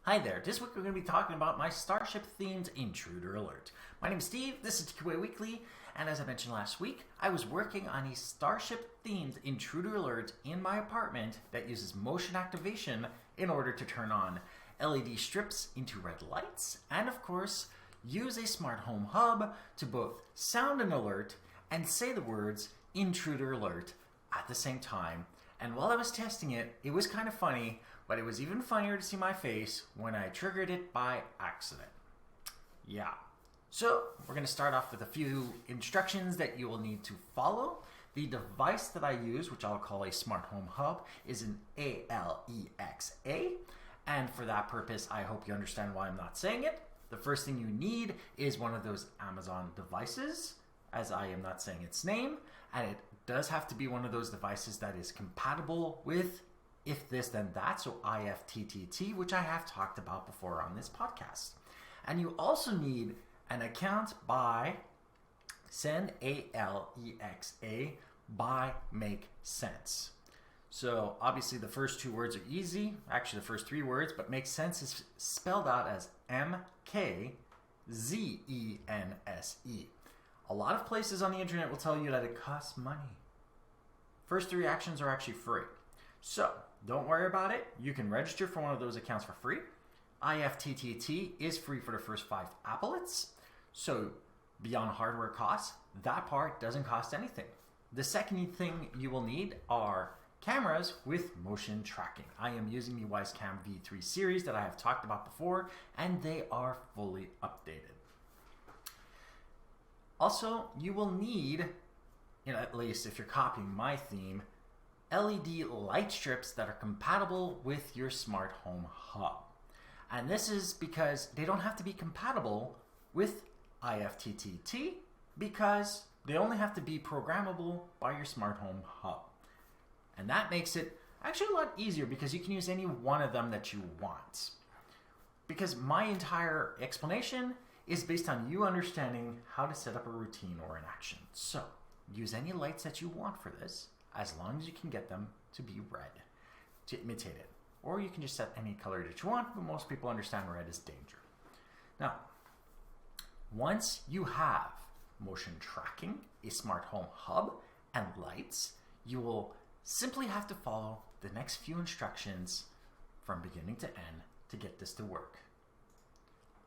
Hi there, this week we're going to be talking about my Starship themed Intruder alert. My name is Steve, this is TQA Weekly, and as I mentioned last week, I was working on a Starship themed Intruder alert in my apartment that uses motion activation in order to turn on LED strips into red lights, and of course, use a smart home hub to both sound an alert and say the words Intruder alert at the same time. And while I was testing it, it was kind of funny, but it was even funnier to see my face when I triggered it by accident. Yeah. So we're going to start off with a few instructions that you will need to follow. The device that I use, which I'll call a smart home hub, is an ALEXA. And for that purpose, I hope you understand why I'm not saying it. The first thing you need is one of those Amazon devices, as I am not saying its name. And it does have to be one of those devices that is compatible with if this then that, so IFTTT, which I have talked about before on this podcast. And you also need an account by ALEXA by MkZense. So obviously the first two words are easy, actually the first three words, but MkZense is spelled out as MkZense. A lot of places on the internet will tell you that it costs money. First three actions are actually free. So don't worry about it. You can register for one of those accounts for free. IFTTT is free for the first 5 applets. So beyond hardware costs, that part doesn't cost anything. The second thing you will need are cameras with motion tracking. I am using the Wisecam V3 series that I have talked about before, and they are fully updated. Also, you will need, at least if you're copying my theme, LED light strips that are compatible with your smart home hub. And this is because they don't have to be compatible with IFTTT because they only have to be programmable by your smart home hub. And that makes it actually a lot easier because you can use any one of them that you want. Because my entire explanation is based on you understanding how to set up a routine or an action. So use any lights that you want for this, as long as you can get them to be red, to imitate it. Or you can just set any color that you want, but most people understand red is danger. Now, once you have motion tracking, a smart home hub, and lights, you will simply have to follow the next few instructions from beginning to end to get this to work.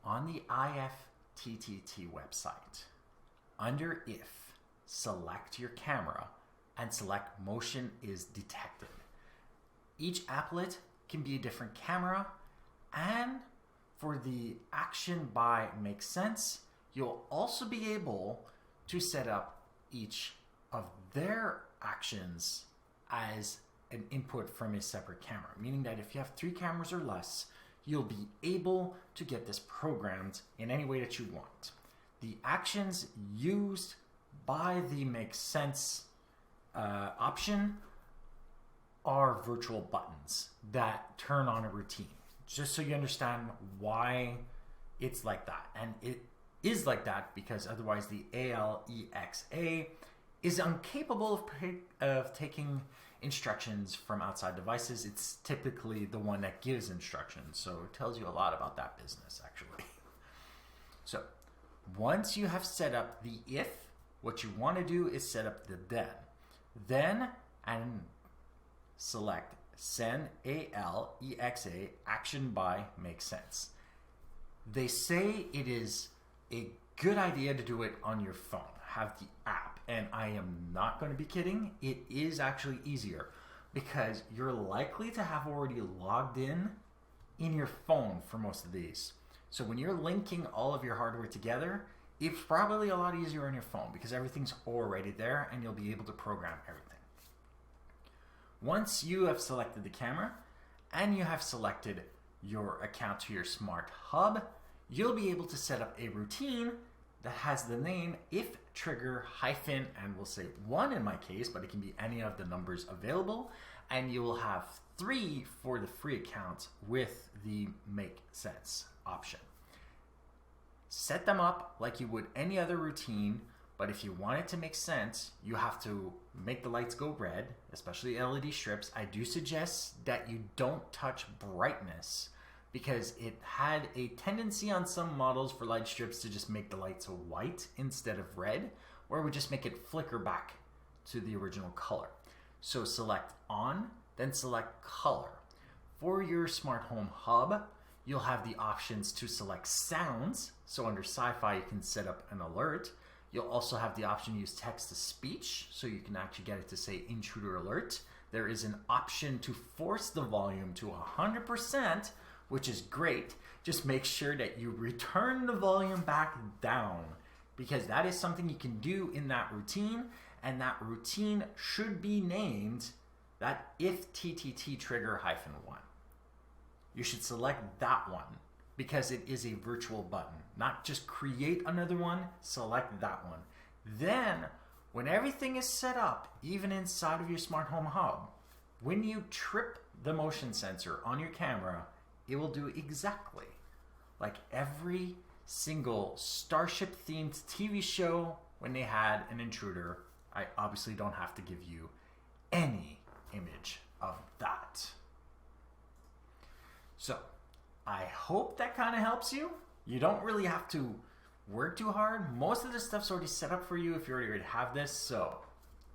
On the IFTTT website, under If, select your camera and select Motion is Detected. Each applet can be a different camera, and for the action by MkZense, you'll also be able to set up each of their actions as an input from a separate camera, meaning that if you have 3 cameras or less, you'll be able to get this programmed in any way that you want. The actions used by the MkZense option are virtual buttons that turn on a routine, just so you understand why it's like that. And it is like that because otherwise the ALEXA is incapable of taking instructions from outside devices. It's typically the one that gives instructions, so it tells you a lot about that business actually. So once you have set up the if, what you want to do is set up the then and select send ALEXA action by MkZense. They say it is a good idea to do it on your phone, have the app, and I am not going to be kidding. It is actually easier because you're likely to have already logged in your phone for most of these. So when you're linking all of your hardware together, it's probably a lot easier on your phone because everything's already there and you'll be able to program everything. Once you have selected the camera and you have selected your account to your smart hub, you'll be able to set up a routine that has the name if trigger hyphen, and we'll say 1 in my case, but it can be any of the numbers available, and you will have 3 for the free account with the MkZense option. Set them up like you would any other routine, but if you want it to make sense, you have to make the lights go red, especially LED strips. I do suggest that you don't touch brightness because it had a tendency on some models for light strips to just make the lights white instead of red, or it would just make it flicker back to the original color. So select on, then select color. For your smart home hub, you'll have the options to select sounds. So under sci-fi, you can set up an alert. You'll also have the option to use text to speech, so you can actually get it to say intruder alert. There is an option to force the volume to 100%, which is great. Just make sure that you return the volume back down, because that is something you can do in that routine, and that routine should be named that IFTTT trigger -1. You should select that one because it is a virtual button, not just create another one, select that one. Then, when everything is set up, even inside of your smart home hub, when you trip the motion sensor on your camera, it will do exactly like every single Starship themed TV show when they had an intruder. I obviously don't have to give you any image of that. So, I hope that kind of helps you. You don't really have to work too hard. Most of this stuff's already set up for you if you already have this. So,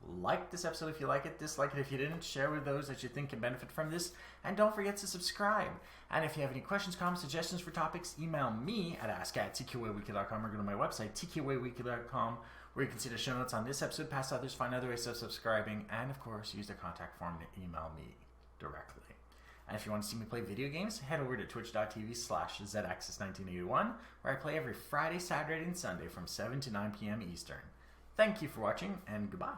like this episode if you like it, dislike it if you didn't, share with those that you think can benefit from this, and don't forget to subscribe. And if you have any questions, comments, suggestions for topics, email me at ask@tqaweekly.com or go to my website, tqaweekly.com, where you can see the show notes on this episode, past others, find other ways of subscribing, and of course, use the contact form to email me directly. And if you want to see me play video games, head over to twitch.tv/zaccess1981, where I play every Friday, Saturday, and Sunday from 7 to 9 p.m. Eastern. Thank you for watching, and goodbye.